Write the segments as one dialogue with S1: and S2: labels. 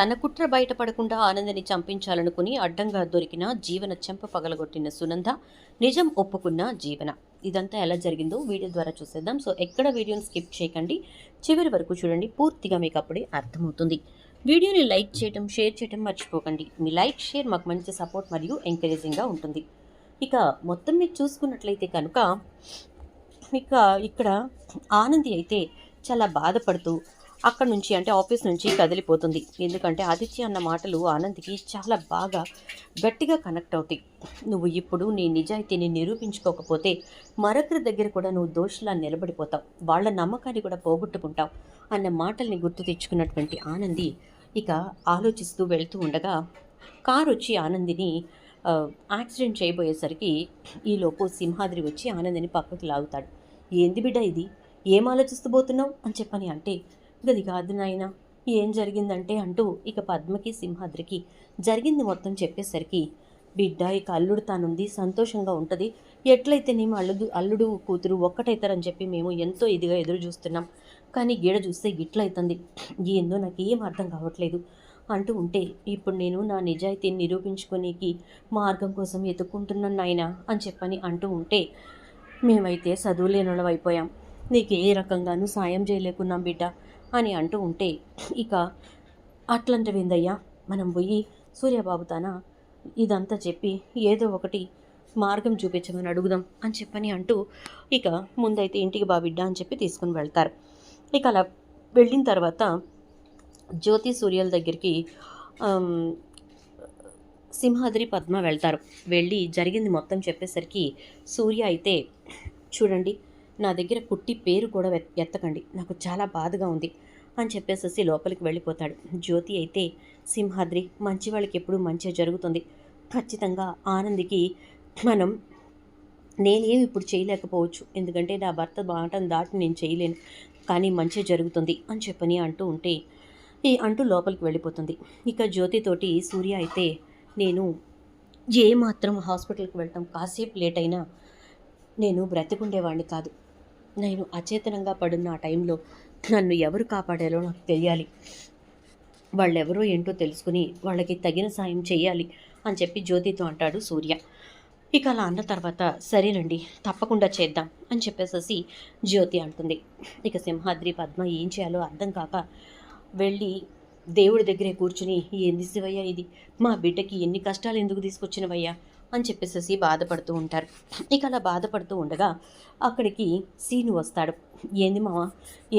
S1: తన కుట్ర బయటపడకుండా ఆనందని చంపించాలనుకుని అడ్డంగా దొరికిన జీవన చెంప పగలగొట్టిన సునంద, నిజం ఒప్పుకున్న జీవన. ఇదంతా ఎలా జరిగిందో వీడియో ద్వారా చూసేద్దాం. సో ఎక్కడ వీడియోని స్కిప్ చేయకండి, చివరి వరకు చూడండి. పూర్తిగా మీకు అప్పుడే అర్థమవుతుంది. వీడియోని లైక్ చేయడం, షేర్ చేయడం మర్చిపోకండి. మీ లైక్, షేర్ మాకు మంచి సపోర్ట్ మరియు ఎంకరేజింగ్గా ఉంటుంది. ఇక మొత్తం మీరు చూసుకున్నట్లయితే కనుక ఇక ఇక్కడ ఆనంది అయితే చాలా బాధపడుతూ అక్కడ నుంచి, అంటే ఆఫీస్ నుంచి కదిలిపోతుంది. ఎందుకంటే ఆదిత్య అన్న మాటలు ఆనంద్కి చాలా బాగా గట్టిగా కనెక్ట్ అవుతాయి. నువ్వు ఇప్పుడు నీ నిజాయితీని నిరూపించుకోకపోతే మరొకరి దగ్గర కూడా నువ్వు దోషిలా నిలబడిపోతావు, వాళ్ళ నమ్మకాన్ని కూడా పోగొట్టుకుంటావు అన్న మాటల్ని గుర్తు తెచ్చుకున్నటువంటి ఆనంది ఇక ఆలోచిస్తూ వెళ్తూ ఉండగా కారు వచ్చి ఆనందిని యాక్సిడెంట్ చేయబోయేసరికి ఈలోపు సింహాద్రి వచ్చి ఆనందిని పక్కకి లాగుతాడు. ఏంది బిడ్డ ఇది, ఏం ఆలోచిస్తూ పోతున్నావు అని చెప్పని అంటే, గది కాదు నాయన, ఏం జరిగిందంటే అంటూ ఇక పద్మకి సింహాద్రికి జరిగింది మొత్తం చెప్పేసరికి, బిడ్డ ఇక అల్లుడు తానుంది, సంతోషంగా ఉంటుంది, ఎట్లయితే నేను అల్లుడు కూతురు ఒక్కటైతారని చెప్పి మేము ఎంతో ఇదిగా ఎదురు చూస్తున్నాం, కానీ గీడ చూస్తే గిట్లయితుంది, ఏందో నాకు ఏం అర్థం కావట్లేదు అంటూ ఉంటే, ఇప్పుడు నేను నా నిజాయితీని నిరూపించుకోనికి మార్గం కోసం ఎత్తుక్కుంటున్నాను నాయన అని చెప్పని అంటూ ఉంటే, మేమైతే చదువులేనోళ్ళం అయిపోయాం, నీకు ఏ రకంగానూ సాయం చేయలేకున్నాం బిడ్డ అని అంటూ ఉంటే, ఇక అట్లంటవిందయ్యా, మనం పోయి సూర్యబాబుతానా ఇదంతా చెప్పి ఏదో ఒకటి మార్గం చూపించమని అడుగుదాం అని చెప్పని అంటూ ఇక ముందైతే ఇంటికి బాబిడ్డ అని చెప్పి తీసుకుని వెళ్తారు. ఇక అలా వెళ్ళిన తర్వాత జ్యోతి సూర్యల దగ్గరికి సింహాద్రి పద్మ వెళ్తారు. వెళ్ళి జరిగింది మొత్తం చెప్పేసరికి సూర్య అయితే, చూడండి నా దగ్గర పుట్టి పేరు కూడా ఎత్తకండి, నాకు చాలా బాధగా ఉంది అని చెప్పేసేసి లోపలికి వెళ్ళిపోతాడు. జ్యోతి అయితే, సింహాద్రి మంచి వాళ్ళకి ఎప్పుడూ మంచిగా జరుగుతుంది, ఖచ్చితంగా ఆనందికి నేనేమి ఇప్పుడు చేయలేకపోవచ్చు, ఎందుకంటే నా భర్త మాటను దాటి నేను చేయలేను, కానీ మంచి జరుగుతుంది అని చెప్పని అంటూ ఉంటే అంటూ లోపలికి వెళ్ళిపోతుంది. ఇక జ్యోతితోటి సూర్య అయితే, నేను ఏమాత్రం హాస్పిటల్కి వెళ్ళటం కాసేపు లేట్ అయినా నేను బ్రతికుండేవాడిని కాదు, నేను అచేతనంగా పడున్న ఆ టైంలో నన్ను ఎవరు కాపాడారో నాకు తెలియాలి, వాళ్ళెవరో ఏంటో తెలుసుకుని వాళ్ళకి తగిన సాయం చేయాలి అని చెప్పి జ్యోతితో అంటాడు సూర్య. ఇక అలా అన్న తర్వాత, సరేనండి తప్పకుండా చేద్దాం అని చెప్పేసేసి జ్యోతి అంటుంది. ఇక సింహాద్రి పద్మ ఏం చేయాలో అర్థం కాక వెళ్ళి దేవుడి దగ్గరే కూర్చుని, ఏంది శివయ్య ఇది, మా బిడ్డకి ఎన్ని కష్టాలు ఎందుకు తీసుకొచ్చినవయ్యా అని చెప్పేసి బాధపడుతూ ఉంటారు. ఇక అలా బాధపడుతూ ఉండగా అక్కడికి సీను వస్తాడు. ఏంది మావా,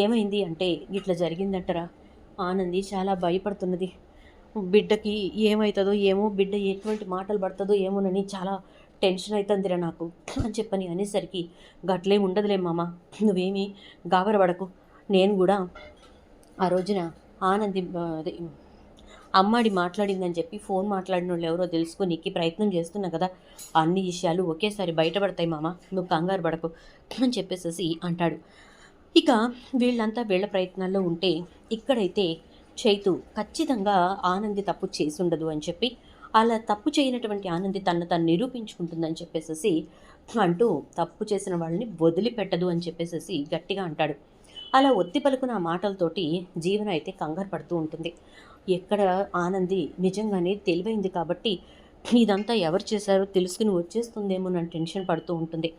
S1: ఏమైంది అంటే, ఇట్లా జరిగిందంటారా, ఆనంది చాలా భయపడుతున్నది, బిడ్డకి ఏమవుతుందో ఏమో, బిడ్డ ఎటువంటి మాటలు పడుతుందో ఏమోనని చాలా టెన్షన్ అవుతుందిరా నాకు అని చెప్పని అనేసరికి, గట్లేం ఉండదులే మామ, నువ్వేమీ గాబరపడకు, నేను కూడా ఆ రోజున ఆనంది అమ్మాడి మాట్లాడిందని చెప్పి ఫోన్ మాట్లాడిన వాళ్ళు ఎవరో తెలుసుకునికి ప్రయత్నం చేస్తున్నా కదా, అన్ని విషయాలు ఒకేసారి బయటపడతాయి మామ, నువ్వు కంగారు పడకు అని చెప్పేసేసి అంటాడు. ఇక వీళ్ళంతా వీళ్ళ ప్రయత్నాల్లో ఉంటే ఇక్కడైతే చైతు ఖచ్చితంగా ఆనంది తప్పు చేసి ఉండదు అని చెప్పి, అలా తప్పు చేయనటువంటి ఆనంది తను నిరూపించుకుంటుందని చెప్పేసేసి అంటూ, తప్పు చేసిన వాళ్ళని వదిలిపెట్టదు అని చెప్పేసేసి గట్టిగా అంటాడు. అలా ఒత్తి పలుకున్న ఆ మాటలతోటి జీవన అయితే కంగారు పడుతూ ఉంటుంది. ఎక్కడ ఆనంది నిజంగానే తెలివైంది కాబట్టి ఇదంతా ఎవరు చేశారో తెలుసుకుని వచ్చేస్తుందేమో నన్ను టెన్షన్ పడుతూ ఉంటుంది.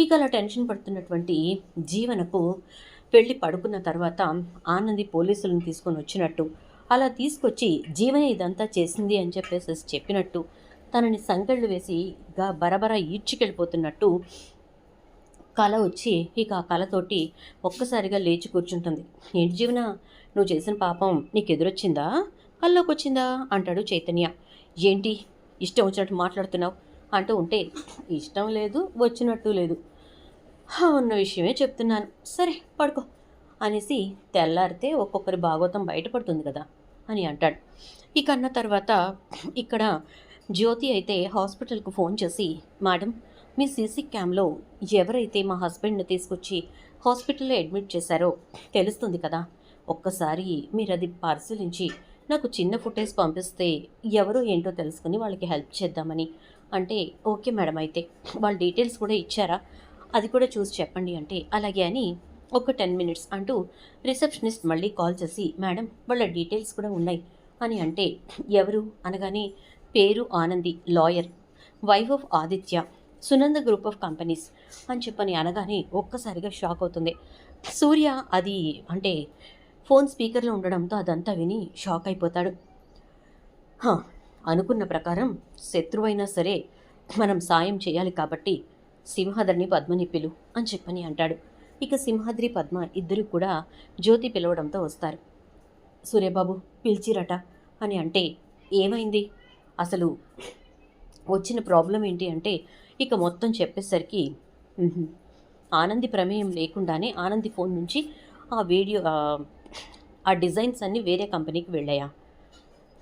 S1: ఇక అలా టెన్షన్ పడుతున్నటువంటి జీవనకు వెళ్ళి పడుకున్న తర్వాత ఆనంది పోలీసులను తీసుకొని వచ్చినట్టు, అలా తీసుకొచ్చి జీవనే ఇదంతా చేసింది అని చెప్పేసి చెప్పినట్టు, తనని సంకెళ్ళు వేసి బరబర ఈడ్చికెళ్ళిపోతున్నట్టు కళ వచ్చి ఇక ఆ కళతోటి ఒక్కసారిగా లేచి కూర్చుంటుంది. ఏంటి జీవన, నువ్వు చేసిన పాపం నీకు ఎదురొచ్చిందా, కల్లోకి వచ్చిందా అంటాడు చైతన్య. ఏంటి ఇష్టం వచ్చినట్టు మాట్లాడుతున్నావు అంటూ ఉంటే, ఇష్టం లేదు వచ్చినట్టు లేదు, ఉన్న విషయమే చెప్తున్నాను, సరే పడుకో అనేసి, తెల్లారితే ఒక్కొక్కరి భాగవతం బయటపడుతుంది కదా అని అంటాడు. ఇక అన్న తర్వాత ఇక్కడ జ్యోతి అయితే హాస్పిటల్కు ఫోన్ చేసి, మేడం మీ సీసీ క్యామ్లో ఎవరైతే మా హస్బెండ్ని తీసుకొచ్చి హాస్పిటల్లో అడ్మిట్ చేశారో తెలుస్తుంది కదా, ఒక్కసారి మీరు అది పరిశీలించి నాకు చిన్న ఫుటేజ్ పంపిస్తే ఎవరో ఏంటో తెలుసుకుని వాళ్ళకి హెల్ప్ చేద్దామని అంటే, ఓకే మేడం, అయితే వాళ్ళ డీటెయిల్స్ కూడా ఇచ్చారా, అది కూడా చూసి చెప్పండి అంటే, అలాగే అని ఒక 10 minutes అంటూ రిసెప్షనిస్ట్ మళ్ళీ కాల్ చేసి, మేడం వాళ్ళ డీటెయిల్స్ కూడా ఉన్నాయి, అని అంటే, ఎవరు అనగానే, పేరు Anandi, lawyer, wife of Aditya, Sunanda group of companies అని చెప్పని అనగానే ఒక్కసారిగా షాక్ అవుతుంది. సూర్య అది అంటే ఫోన్ స్పీకర్లో ఉండడంతో అదంతా విని షాక్ అయిపోతాడు. "హా, అనుకున్న ప్రకారం శత్రువైనా సరే మనం సాయం చేయాలి కాబట్టి సింహాద్రిని పద్మని పిలు అని చెప్పని అంటాడు. ఇక సింహాద్రి పద్మ ఇద్దరు కూడా జ్యోతి పిలవడంతో వస్తారు. సూర్యబాబు పిలిచిరట అని అంటే, ఏమైంది అసలు, వచ్చిన ప్రాబ్లం ఏంటి అంటే, ఇక మొత్తం చెప్పేసరికి "ఉహుం, ఆనంది ప్రమేయం లేకుండానే ఆనంది ఫోన్ నుంచి ఆ వీడియో ఆ డిజైన్స్ అన్నీ వేరే కంపెనీకి వెళ్ళాయా,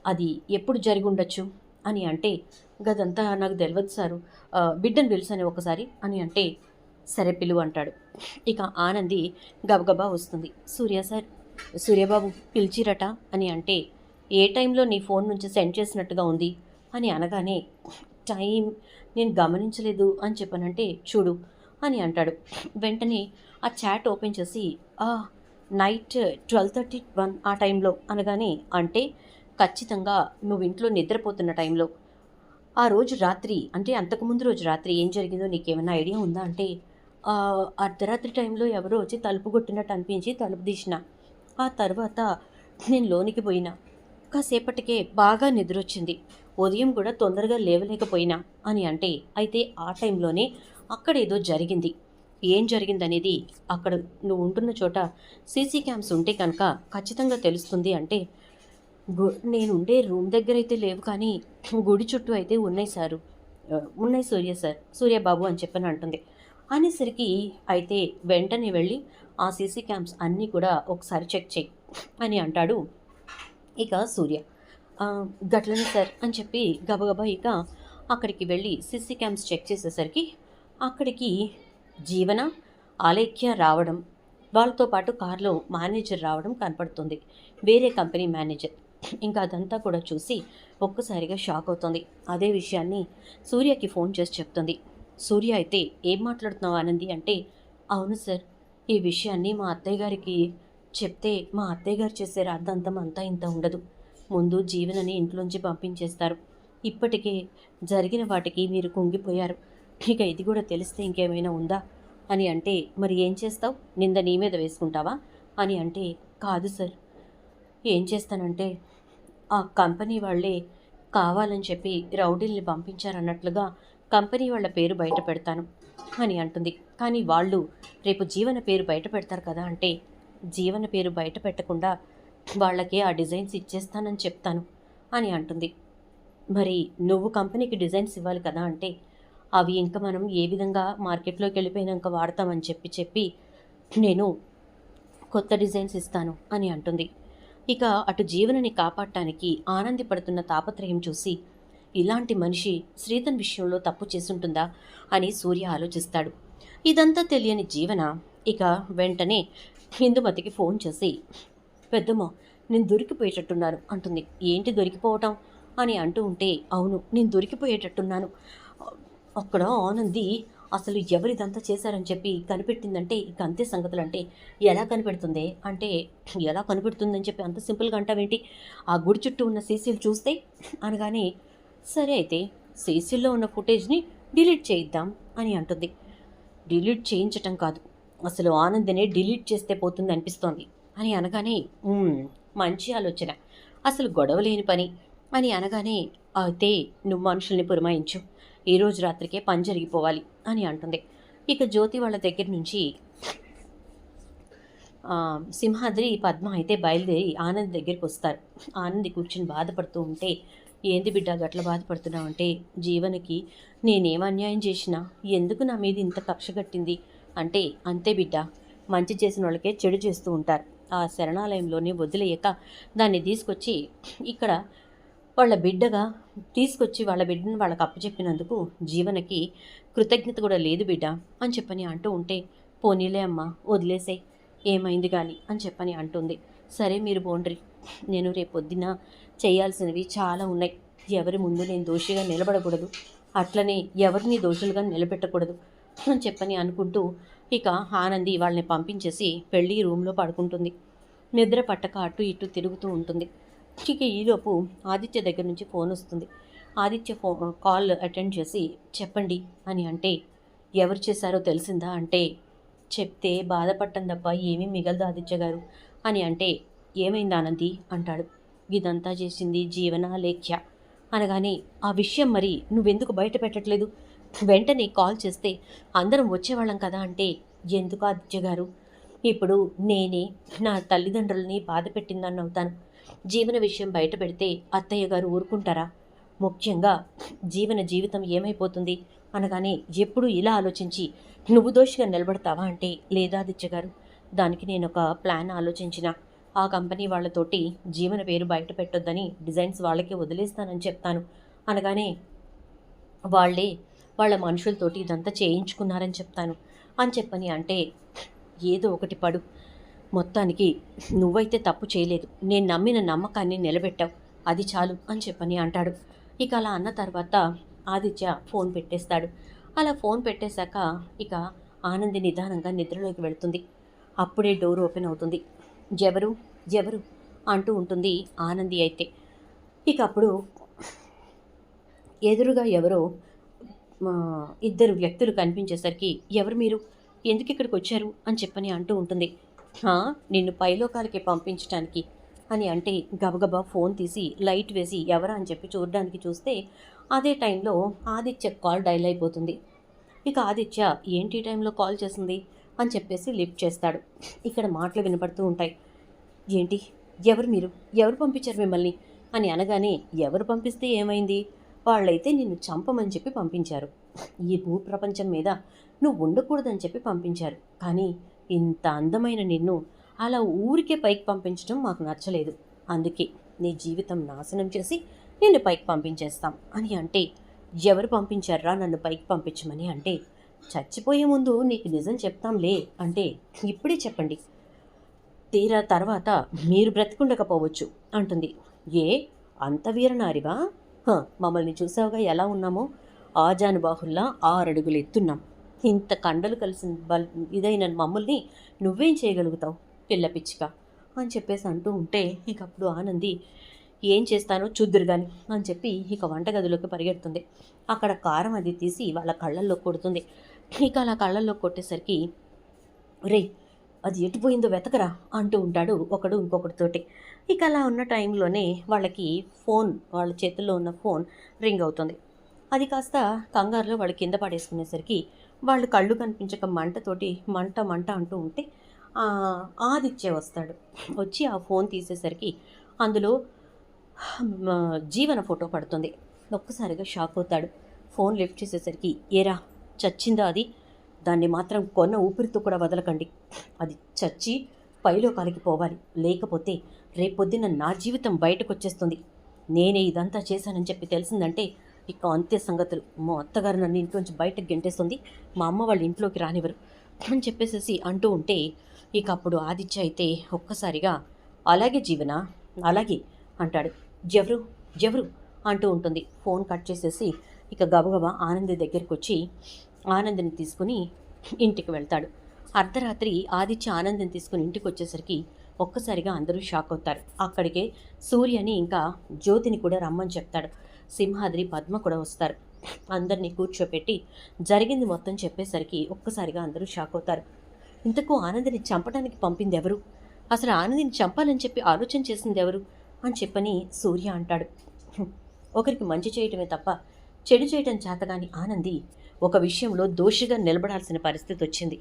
S1: అది ఎప్పుడు జరిగి ఉండొచ్చు అని అంటే, గదంతా నాకు తెలియదు సారు, బిడ్డను పిలుసని ఒకసారి అని అంటే, సరే పిలువు అంటాడు. ఇక ఆనంది గబగబా వస్తుంది. సూర్య సార్, సూర్యబాబు పిలిచిరట అని అంటే, ఏ టైంలో నీ ఫోన్ నుంచి సెండ్ చేసినట్టుగా ఉంది అని అనగానే, టైం నేను గమనించలేదు అని చెప్పానంటే, చూడు అని అంటాడు. వెంటనే ఆ చాట్ ఓపెన్ చేసి, ఆ నైట్ 12:31 ఆ టైంలో అనగానే, అంటే ఖచ్చితంగా నువ్వు ఇంట్లో నిద్రపోతున్న టైంలో, ఆ రోజు రాత్రి అంటే అంతకుముందు రోజు రాత్రి ఏం జరిగిందో నీకేమైనా ఐడియా ఉందా అంటే, అర్ధరాత్రి టైంలో ఎవరో వచ్చి తలుపు కొట్టినట్టు అనిపించి తలుపు తీసిన, ఆ తర్వాత నేను లోనికి పోయినా, కాసేపటికే బాగా నిద్రొచ్చింది, ఉదయం కూడా తొందరగా లేవలేకపోయినా అని అంటే, అయితే ఆ టైంలోనే అక్కడేదో జరిగింది, ఏం జరిగిందనేది అక్కడ నువ్వు ఉంటున్న చోట సీసీ క్యామ్స్ ఉంటే కనుక ఖచ్చితంగా తెలుస్తుంది అంటే, నేనుండే రూమ్ దగ్గర అయితే లేవు కానీ గుడి చుట్టూ అయితే ఉన్నాయి సారు, ఉన్నాయి సూర్య సార్, సూర్యబాబు అని చెప్పని అంటుంది. అనేసరికి, అయితే వెంటనే వెళ్ళి ఆ సీసీ క్యామ్స్ అన్నీ కూడా ఒకసారి చెక్ చేయి అని అంటాడు ఇక సూర్య. "ఆ, గట్లనే సార్ అని చెప్పి గబగబా ఇక అక్కడికి వెళ్ళి సీసీ క్యామ్స్ చెక్ చేసేసరికి అక్కడికి జీవన, ఆలేఖ్య రావడం, వాళ్ళతో పాటు కారులో మేనేజర్ రావడం కనపడుతుంది, వేరే కంపెనీ మేనేజర్. ఇంకా అదంతా కూడా చూసి ఒక్కసారిగా షాక్ అవుతుంది. అదే విషయాన్ని సూర్యకి ఫోన్ చేసి చెప్తుంది. సూర్య అయితే, ఏం మాట్లాడుతున్నావు ఆనంది అంటే, అవును సార్, ఈ విషయాన్ని మా అత్తయ్య గారికి చెప్తే మా అత్తయ్య గారు చేసే రాద్ధాంతం అంతా ఇంత ఉండదు, ముందు జీవనని ఇంట్లోంచి పంపించేస్తారు, ఇప్పటికే జరిగిన వాటికి మీరు కుంగిపోయారు, ఇక ఇది కూడా తెలిస్తే ఇంకేమైనా ఉందా అని అంటే, మరి ఏం చేస్తావు, నింద నీ మీద వేసుకుంటావా అని అంటే, కాదు సార్, ఏం చేస్తానంటే ఆ కంపెనీ వాళ్ళే కావాలని చెప్పి రౌడీల్ని పంపించారన్నట్లుగా కంపెనీ వాళ్ళ పేరు బయట పెడతాను అని అంటుంది. కానీ వాళ్ళు రేపు జీవన పేరు బయట పెడతారు కదా అంటే, జీవన పేరు బయట పెట్టకుండా వాళ్ళకి ఆ డిజైన్స్ ఇచ్చేస్తానని చెప్తాను అని అంటుంది. మరి నువ్వు కంపెనీకి డిజైన్స్ ఇవ్వాలి కదా అంటే, అవి ఇంకా మనం ఏ విధంగా మార్కెట్లోకి వెళ్ళిపోయినాక వాడతామని చెప్పి చెప్పి నేను కొత్త డిజైన్స్ ఇస్తాను అని అంటుంది. ఇక అటు జీవనని కాపాడటానికి ఆనంది పడుతున్న తాపత్రయం చూసి, ఇలాంటి మనిషి శ్రీధన్ విషయంలో తప్పు చేసుంటుందా అని సూర్య ఆలోచిస్తాడు. ఇదంతా తెలియని జీవన ఇక వెంటనే ఇందుమతికి ఫోన్ చేసి, పెద్దమ్మ, నేను దొరికిపోయేటట్టున్నాను అంటుంది. ఏంటి దొరికిపోవటం అని అంటూ ఉంటే, అవును, నేను దొరికిపోయేటట్టున్నాను, అక్కడ ఆనంది అసలు ఎవరిదంతా చేశారని చెప్పి కనిపెట్టిందంటే ఇక అంతే సంగతులు అంటే, ఎలా కనిపెడుతుంది అంటే, ఎలా కనిపెడుతుందని చెప్పి అంత సింపుల్గా అంటావేంటి, ఆ గుడి చుట్టూ ఉన్న సీసీలు చూస్తే అనగానే, సరే అయితే సీసీల్లో ఉన్న ఫుటేజ్ని డిలీట్ చేయిద్దాం అని అంటుంది. డిలీట్ చేయించటం కాదు, అసలు ఆనందినే డిలీట్ చేస్తే పోతుంది అనిపిస్తోంది అని అనగానే, మంచి ఆలోచన, అసలు గొడవ లేని పని అని అనగానే, అయితే నువ్వు మనుషుల్ని పురమాయించు, ఈరోజు రాత్రికే పని జరిగిపోవాలి అని అంటుంది. ఇక జ్యోతి వాళ్ళ దగ్గర నుంచి సింహాద్రి పద్మ అయితే బయలుదేరి ఆనంద్ దగ్గరికి వస్తారు. ఆనంది కూర్చుని బాధపడుతూ ఉంటే, ఏంది బిడ్డ గట్ల బాధపడుతున్నావు అంటే, జీవనకి నేనేం అన్యాయం చేసినా ఎందుకు నా మీద ఇంత కక్ష కట్టింది అంటే, అంతే బిడ్డ, మంచి చేసిన వాళ్ళకే చెడు చేస్తూ ఉంటారు, ఆ శరణాలయంలోనే వదిలేయక దాన్ని తీసుకొచ్చి ఇక్కడ వాళ్ళ బిడ్డగా తీసుకొచ్చి వాళ్ళ బిడ్డను వాళ్ళకి అప్పచెప్పినందుకు జీవనకి కృతజ్ఞత కూడా లేదు బిడ్డ అని చెప్పని అంటూ ఉంటే, పోనీలే అమ్మా వదిలేసే, ఏమైంది కానీ అని చెప్పని అంటుంది. సరే మీరు బోండ్రి, నేను రేపొద్దున చేయాల్సినవి చాలా ఉన్నాయి, ఎవరి ముందు నేను దోషిగా నిలబడకూడదు, అట్లనే ఎవరిని దోషులుగా నిలబెట్టకూడదు అని చెప్పని అనుకుంటూ ఇక ఆనంది వాళ్ళని పంపించేసి వెళ్ళి రూమ్లో పడుకుంటుంది. నిద్ర పట్టక అటు ఇటు తిరుగుతూ ఉంటుంది. ఇక ఈలోపు ఆదిత్య దగ్గర నుంచి ఫోన్ వస్తుంది. ఆదిత్య కాల్ అటెండ్ చేసి చెప్పండి అని అంటే, ఎవరు చేశారో తెలిసిందా అంటే, చెప్తే బాధపడటం తప్ప ఏమీ మిగలదు ఆదిత్య గారు అని అంటే, ఏమైంది ఆనంది అంటాడు. ఇదంతా చేసింది జీవన లేఖ్య అనగానే, ఆ విషయం మరి నువ్వెందుకు బయట పెట్టట్లేదు? వెంటనే కాల్ చేస్తే అందరం వచ్చేవాళ్ళం కదా అంటే, ఎందుకు ఆదిత్య గారు, ఇప్పుడు నేనే నా తల్లిదండ్రులని బాధ పెట్టిందని అవుతాను. జీవన విషయం బయట పెడితే అత్తయ్య గారు ఊరుకుంటారా? ముఖ్యంగా జీవన జీవితం ఏమైపోతుంది అనగానే, ఎప్పుడు ఇలా ఆలోచించి నువ్వు దోషిగా నిలబడతావా అంటే, లేదా ఆదిత్య గారు, దానికి నేను ఒక ప్లాన్ ఆలోచించిన. ఆ కంపెనీ వాళ్ళతోటి జీవన పేరు బయట పెట్టొద్దని డిజైన్స్ వాళ్ళకే వదిలేస్తానని చెప్తాను అనగానే, వాళ్ళే వాళ్ళ మనుషులతోటి ఇదంతా చేయించుకున్నారని చెప్తాను అని చెప్పని అంటే, ఏదో ఒకటి పడు, మొత్తానికి నువ్వైతే తప్పు చేయలేదు, నేను నమ్మిన నమ్మకాన్ని నిలబెట్టావు, అది చాలు అని చెప్పని అంటాడు. ఇక అలా అన్న తర్వాత ఆదిత్య ఫోన్ పెట్టేస్తాడు. అలా ఫోన్ పెట్టేశాక ఇక ఆనంది నిదానంగా నిద్రలోకి వెళుతుంది. అప్పుడే డోర్ ఓపెన్ అవుతుంది. ఎవరు ఎవరు అంటూ ఉంటుంది ఆనంది అయితే. ఇక అప్పుడు ఎదురుగా ఎవరో ఇద్దరు వ్యక్తులు కనిపించేసరికి, ఎవరు మీరు, ఎందుకు ఇక్కడికి వచ్చారు అని చెప్పని అంటూ ఉంటుంది. నిన్ను పైలోకాలకి పంపించడానికి అని అంటే, గబగబా ఫోన్ తీసి లైట్ వేసి ఎవరా అని చెప్పి చూడడానికి చూస్తే, అదే టైంలో ఆదిత్య కాల్ డైల్ అయిపోతుంది. ఇక ఆదిత్య ఏంటి టైంలో కాల్ చేసింది అని చెప్పేసి లిఫ్ట్ చేస్తాడు. ఇక్కడ మాటలు వినపడుతూ ఉంటాయి. ఏంటి, ఎవరు మీరు, ఎవరు పంపించారు మిమ్మల్ని అని అనగానే, ఎవరు పంపిస్తే ఏమైంది, వాళ్ళైతే నిన్ను చంపమని చెప్పి పంపించారు. ఈ భూప్రపంచం మీద నువ్వు ఉండకూడదని చెప్పి పంపించారు. కానీ ఇంత అందమైన నిన్ను అలా ఊరికే పైకి పంపించడం మాకు నచ్చలేదు. అందుకే నీ జీవితం నాశనం చేసి నిన్ను పైకి పంపించేస్తాం అని అంటే, ఎవరు పంపించారా నన్ను పైకి పంపించమని అంటే, చచ్చిపోయే ముందు నీకు నిజం చెప్తాంలే అంటే, ఇప్పుడే చెప్పండి, తీరా తర్వాత మీరు బ్రతికుండకపోవచ్చు అంటుంది. ఏ అంత వీరనారివా? మమ్మల్ని చూసావుగా ఎలా ఉన్నామో, ఆజానుబాహుల్లా 6 అడుగులు ఎత్తున్నాం. ఇంత కండలు కలిసిన ఇదైన మమ్మల్ని నువ్వేం చేయగలుగుతావు పిల్ల పిచ్చిక అని చెప్పేసి అంటూ ఉంటే, ఇక అప్పుడు ఆనంది, ఏం చేస్తానో చూద్దురు కానీ అని చెప్పి ఇక వంటగదిలోకి పరిగెడుతుంది. అక్కడ కారం అది తీసి వాళ్ళ కళ్ళల్లో కొడుతుంది. ఇక అలా కళ్ళల్లో కొట్టేసరికి, రే అది ఎటుపోయిందో వెతకరా అంటూ ఉంటాడు ఒకడు ఇంకొకటితోటి. ఇక అలా ఉన్న టైంలోనే వాళ్ళకి ఫోన్, వాళ్ళ చేతుల్లో ఉన్న ఫోన్ రింగ్ అవుతుంది. అది కాస్త కంగారులో వాళ్ళు కింద పడేసుకునేసరికి వాళ్ళు కళ్ళు కనిపించక మంటతోటి మంట మంట అంటూ ఉంటే ఆదిత్య వస్తాడు. వచ్చి ఆ ఫోన్ తీసేసరికి అందులో జీవన ఫోటో పడుతుంది. ఒక్కసారిగా షాక్ అవుతాడు. ఫోన్ లిఫ్ట్ చేసేసరికి, ఏరా చచ్చిందా అది, దాన్ని మాత్రం కొన్న ఊపిరితో కూడా వదలకండి, అది చచ్చి పైలోకాలకి పోవాలి, లేకపోతే రేపొద్దున నా జీవితం బయటకు వచ్చేస్తుంది. నేనే ఇదంతా చేశానని చెప్పి తెలిసిందంటే ఇక అంతే సంగతులు. మా అత్తగారు నన్ను ఇంట్లోంచి బయటకు గెంటేస్తుంది, మా అమ్మ వాళ్ళ ఇంట్లోకి రానివ్వరు అని చెప్పేసేసి అంటూ ఉంటే, ఇక అప్పుడు ఆదిత్య అయితే ఒక్కసారిగా, అలాగే జీవన అలాగే అంటాడు. ఎవరు ఎవరు అంటూ ఉంటుంది. ఫోన్ కట్ చేసేసి ఇక గబగబా ఆనంది దగ్గరికి వచ్చి ఆనందిని తీసుకుని ఇంటికి వెళ్తాడు. అర్ధరాత్రి ఆదిత్య ఆనందిని తీసుకుని ఇంటికి వచ్చేసరికి ఒక్కసారిగా అందరూ షాక్ అవుతారు. అక్కడికే సూర్యని ఇంకా జ్యోతిని కూడా రమ్మని చెప్తాడు. సింహాద్రి పద్మ కూడా వస్తారు. అందరినీ కూర్చోపెట్టి జరిగింది మొత్తం చెప్పేసరికి ఒక్కసారిగా అందరూ షాక్ అవుతారు. ఇంతకు ఆనందిని చంపడానికి పంపింది ఎవరు, అసలు ఆనందిని చంపాలని చెప్పి ఆలోచన చేసింది ఎవరు అని చెప్పని సూర్య అంటాడు. ఒకరికి మంచి చేయటమే తప్ప చెడు చేయటం చేతగాని ఆనంది ఒక విషయంలో దోషిగా నిలబడాల్సిన పరిస్థితి వచ్చింది.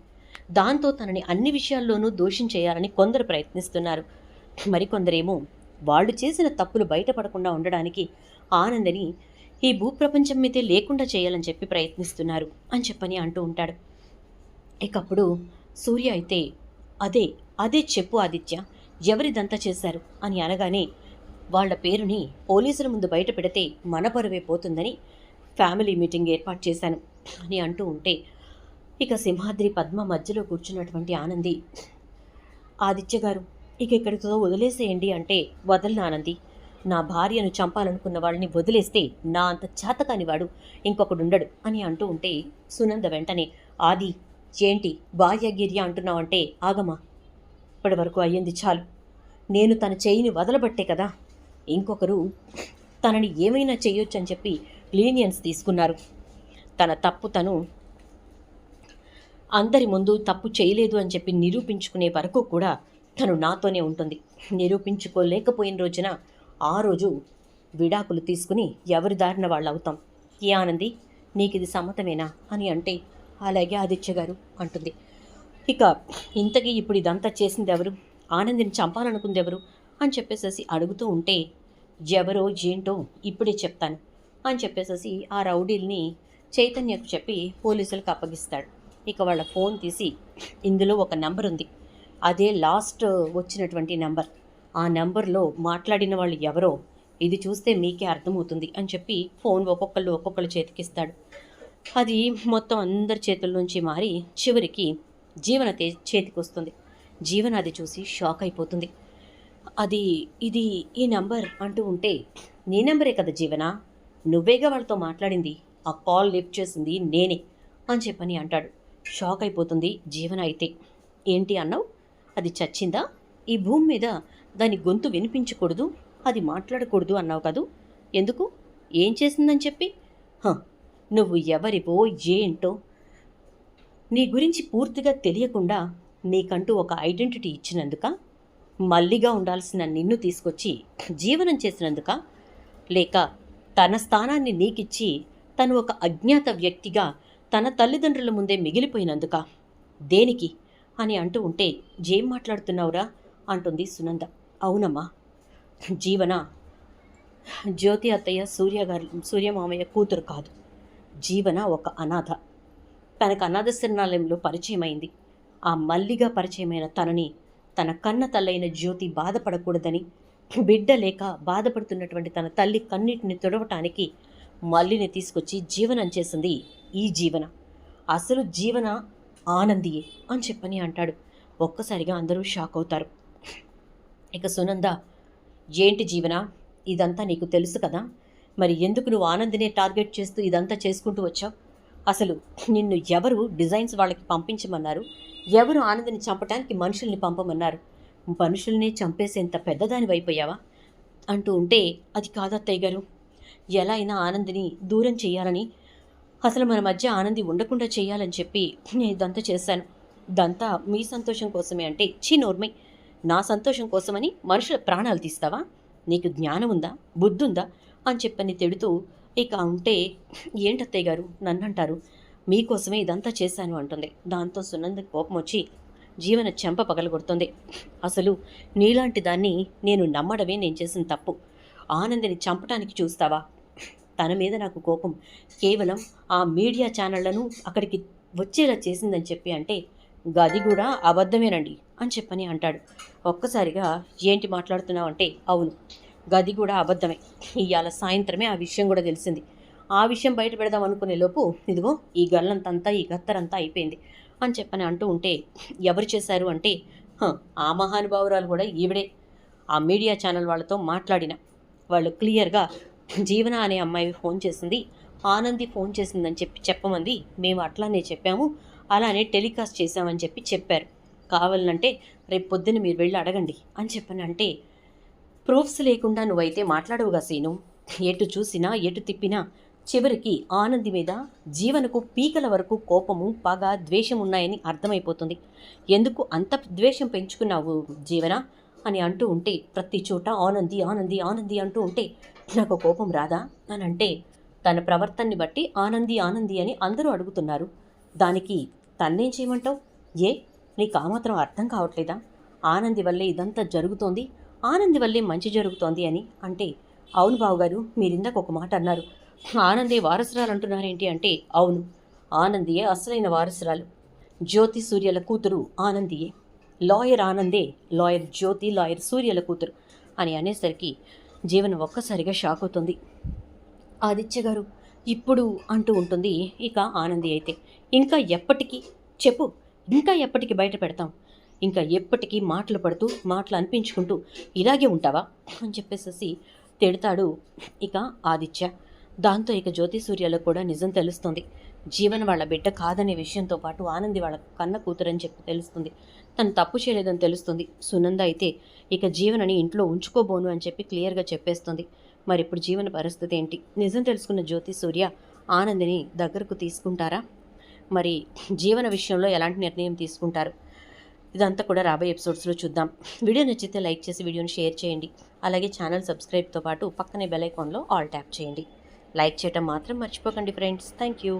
S1: దాంతో తనని అన్ని విషయాల్లోనూ దోషం చేయాలని కొందరు ప్రయత్నిస్తున్నారు. మరికొందరేమో వాళ్ళు చేసిన తప్పులు బయటపడకుండా ఉండడానికి ఆనందని ఈ భూప్రపంచం మీదే లేకుండా చేయాలని చెప్పి ప్రయత్నిస్తున్నారు అని చెప్పని అంటూ ఉంటాడు. ఇకప్పుడు సూర్య అయితే, అదే అదే చెప్పు ఆదిత్య, ఎవరిదంతా చేశారు అని అనగానే, వాళ్ళ పేరుని పోలీసుల ముందు బయట పెడితే మన పరువే పోతుందని ఫ్యామిలీ మీటింగ్ ఏర్పాటు చేశాను అని అంటూ ఉంటే, ఇక సింహాద్రి పద్మ మధ్యలో కూర్చున్నటువంటి ఆనంది, ఆదిత్య గారు ఇక ఇక్కడితో వదిలేసేయండి అంటే, వదలను ఆనంది, నా భార్యను చంపాలనుకున్న వాళ్ళని వదిలేస్తే నా అంత చేతకాని వాడు ఇంకొకడుండడు అని అంటూ ఉంటే, సునంద వెంటనే, ఆది ఏంటి భార్యగిర్య అంటున్నావంటే, ఆగమా, ఇప్పటి వరకు అయ్యింది చాలు, నేను తన చేయిని వదలబట్టే కదా ఇంకొకరు తనని ఏమైనా చేయొచ్చు అని చెప్పి లీనియన్స్ తీసుకున్నారు. తన తప్పు తను అందరి ముందు తప్పు చేయలేదు అని చెప్పి నిరూపించుకునే వరకు కూడా తను నాతోనే ఉంటుంది. నిరూపించుకోలేకపోయిన రోజున ఆ రోజు విడాకులు తీసుకుని ఎవరి దారిన వాళ్ళు అవుతాం. ఏ ఆనంది, నీకు ఇది సమ్మతమేనా అని అంటే, అలాగే ఆదిత్య గారు అంటుంది. ఇక ఇంతకీ ఇప్పుడు ఇదంతా చేసింది ఎవరు, ఆనందిని చంపాలనుకుంది ఎవరు అని చెప్పేసేసి అడుగుతూ ఉంటే, ఎవరో ఏంటో ఇప్పుడే చెప్తాను అని చెప్పేసేసి ఆ రౌడీల్ని చైతన్యకు చెప్పి పోలీసులకు అప్పగిస్తాడు. ఇక వాళ్ళ ఫోన్ తీసి, ఇందులో ఒక నెంబర్ ఉంది, అదే లాస్ట్ వచ్చినటువంటి నెంబర్, ఆ నెంబర్లో మాట్లాడిన వాళ్ళు ఎవరో ఇది చూస్తే మీకే అర్థమవుతుంది అని చెప్పి ఫోన్ ఒక్కొక్కళ్ళు చేతికిస్తాడు. అది మొత్తం అందరి చేతుల్లోంచి మారి చివరికి జీవన చేతికి వస్తుంది. జీవన అది చూసి షాక్ అయిపోతుంది. ఇది ఈ నెంబర్ అంటూ ఉంటే, నీ నెంబరే కదా జీవన, నువ్వేగా వాళ్ళతో మాట్లాడింది, ఆ కాల్ లిఫ్ట్ చేసింది నేనే అని చెప్పని అంటాడు. షాక్ అయిపోతుంది జీవన. అయితే ఏంటి అన్నావు, అది చచ్చిందా, ఈ భూమి మీద దాని గొంతు వినిపించకూడదు, అది మాట్లాడకూడదు అన్నావు కదూ, ఎందుకు, ఏం చేసిందని చెప్పి, నువ్వు ఎవరివో ఏంటో నీ గురించి పూర్తిగా తెలియకుండా నీకంటూ ఒక ఐడెంటిటీ ఇచ్చినందుక, మల్లిగా ఉండాల్సిన నిన్ను తీసుకొచ్చి జీవనం చేసినందుక, లేక తన స్థానాన్ని నీకిచ్చి తను ఒక అజ్ఞాత వ్యక్తిగా తన తల్లిదండ్రుల ముందే మిగిలిపోయినందుక, దేనికి అని అంటూ ఉంటే, ఏం మాట్లాడుతున్నావురా అంటుంది సునంద. అవునమ్మా, జీవన జ్యోతి అత్తయ్య సూర్యమామయ్య కూతురు కాదు. జీవన ఒక అనాథ. తనకు అనాథ శరణాలయంలో పరిచయం అయింది. ఆ మల్లిగా పరిచయమైన తనని తన కన్న తల్లైన జ్యోతి బాధపడకూడదని, బిడ్డ లేక బాధపడుతున్నటువంటి తన తల్లి కన్నీటిని తుడవటానికి మల్లిని తీసుకొచ్చి జీవనం చేసింది ఈ జీవన. అసలు జీవన ఆనందియే అని చెప్పని అంటాడు. ఒక్కసారిగా అందరూ షాక్ అవుతారు. ఇక సునంద, ఏంటి జీవన, ఇదంతా నీకు తెలుసు కదా, మరి ఎందుకు నువ్వు ఆనందినే టార్గెట్ చేస్తూ ఇదంతా చేసుకుంటూ వచ్చావు? అసలు నిన్ను ఎవరు డిజైన్స్ వాళ్ళకి పంపించమన్నారు, ఎవరు ఆనందిని చంపడానికి మనుషుల్ని పంపమన్నారు, మనుషుల్ని చంపేసేంత పెద్దదాని అయిపోయావా అంటూ ఉంటే, అది కాదత్తయ్య గారు, ఎలా అయినా ఆనందిని దూరం చేయాలని, అసలు మన మధ్య ఆనంది ఉండకుండా చేయాలని చెప్పి నేను ఇదంతా చేశాను. ఇదంతా మీ సంతోషం కోసమే అంటే, నోర్మై, నా సంతోషం కోసమని మనుషుల ప్రాణాలు తీస్తావా, నీకు జ్ఞానం ఉందా, బుద్ధి ఉందా అని చెప్పని తిడుతూ ఇక ఉంటే, ఏంటత్తయ్య గారు నన్ను అంటారు, మీకోసమే ఇదంతా చేశాను అంటుంది. దాంతో సునందకి కోపం వచ్చి జీవన చెంప పగలగొడుతుంది. అసలు నీలాంటి దాన్ని నేను నమ్మడమే నేను చేసిన తప్పు. ఆనందిని చంపడానికి చూస్తావా? తన మీద నాకు కోపం కేవలం ఆ మీడియా ఛానళ్లను అక్కడికి వచ్చేలా చేసిందని చెప్పి అంటే, గది కూడా అబద్ధమేనండి అని చెప్పని అంటాడు. ఒక్కసారిగా ఏంటి మాట్లాడుతున్నావు అంటే, అవును, గది కూడా అబద్ధమే. ఇవాళ సాయంత్రమే ఆ విషయం కూడా తెలిసింది. ఆ విషయం బయట పెడదాం అనుకునే లోపు ఇదిగో ఈ గల్లంతంతా ఈ గత్తరంతా అయిపోయింది అని చెప్పని అంటూ ఉంటే, ఎవరు చేశారు అంటే, ఆ మహానుభావురాలు కూడా ఈవిడే. ఆ మీడియా ఛానల్ వాళ్ళతో మాట్లాడిన వాళ్ళు క్లియర్గా జీవన అనే అమ్మాయి ఫోన్ చేసింది, ఆనంది ఫోన్ చేసిందని చెప్పమంది, మేము అట్లానే చెప్పాము, అలానే టెలికాస్ట్ చేశామని చెప్పారు. కావాలంటే రేపు పొద్దున్న మీరు వెళ్ళి అడగండి అని చెప్పని అంటే, ప్రూఫ్స్ లేకుండా నువ్వైతే మాట్లాడవుగా సీను, ఎటు చూసినా ఎటు తిప్పినా చివరికి ఆనంది మీద జీవనకు పీకల వరకు కోపము, పగ, ద్వేషం ఉన్నాయని అర్థమైపోతుంది. ఎందుకు అంత ద్వేషం పెంచుకున్నావు జీవన అని అంటూ ఉంటే, ప్రతి చోట ఆనంది ఆనంది ఆనంది అంటూ ఉంటే నాకు కోపం రాదా అని అంటే, తన ప్రవర్తనని బట్టి ఆనంది ఆనంది అని అందరూ అడుగుతున్నారు, దానికి తన్నేం చేయమంటావు? నీకు ఆ మాత్రం అర్థం కావట్లేదా? ఆనంది వల్లే ఇదంతా జరుగుతోంది, ఆనంది వల్లే మంచి జరుగుతోంది అని అంటే, అవును బావగారు, మీరిందాక ఒక మాట అన్నారు, ఆనందే వారసురాలు అంటున్నారేంటి అంటే, అవును, ఆనందియే అసలైన వారసురాలు. జ్యోతి సూర్యల కూతురు ఆనందియే. లాయర్ ఆనందే, లాయర్ జ్యోతి, లాయర్ సూర్యల కూతురు అని అనేసరికి జీవన ఒక్కసారిగా షాక్ అవుతుంది. ఆదిత్య గారు ఇప్పుడు అంటూ ఉంటుంది. ఇక ఆనంది అయితే, ఇంకా ఎప్పటికీ చెప్పు, ఇంకా ఎప్పటికి బయట పెడతాం, ఇంకా ఎప్పటికీ మాటలు పడుతూ మాటలు అనిపించుకుంటూ ఇలాగే ఉంటావా అని చెప్పేసి తిడతాడు ఇక ఆదిత్య. దాంతో ఇక జ్యోతి సూర్యలకు కూడా నిజం తెలుస్తుంది. జీవన వాళ్ళ బిడ్డ కాదనే విషయంతో పాటు ఆనంది వాళ్ళ కన్న కూతురని చెప్పి తెలుస్తుంది. తను తప్పు చేయలేదని తెలుస్తుంది. సునంద అయితే ఇక జీవనని ఇంట్లో ఉంచుకోబోను అని చెప్పి క్లియర్గా చెప్పేస్తుంది. మరి ఇప్పుడు జీవన పరిస్థితి ఏంటి? నిజం తెలుసుకున్న జ్యోతి సూర్య ఆనందిని దగ్గరకు తీసుకుంటారా? మరి జీవన విషయంలో ఎలాంటి నిర్ణయం తీసుకుంటారు? ఇదంతా కూడా రాబోయే ఎపిసోడ్స్లో చూద్దాం. వీడియో నచ్చితే లైక్ చేసి వీడియోని షేర్ చేయండి. అలాగే ఛానల్ సబ్స్క్రైబ్తో పాటు పక్కనే బెల్ ఐకాన్లో ఆల్ ట్యాప్ చేయండి. లైక్ చేయటం మాత్రం మర్చిపోకండి ఫ్రెండ్స్. Thank you.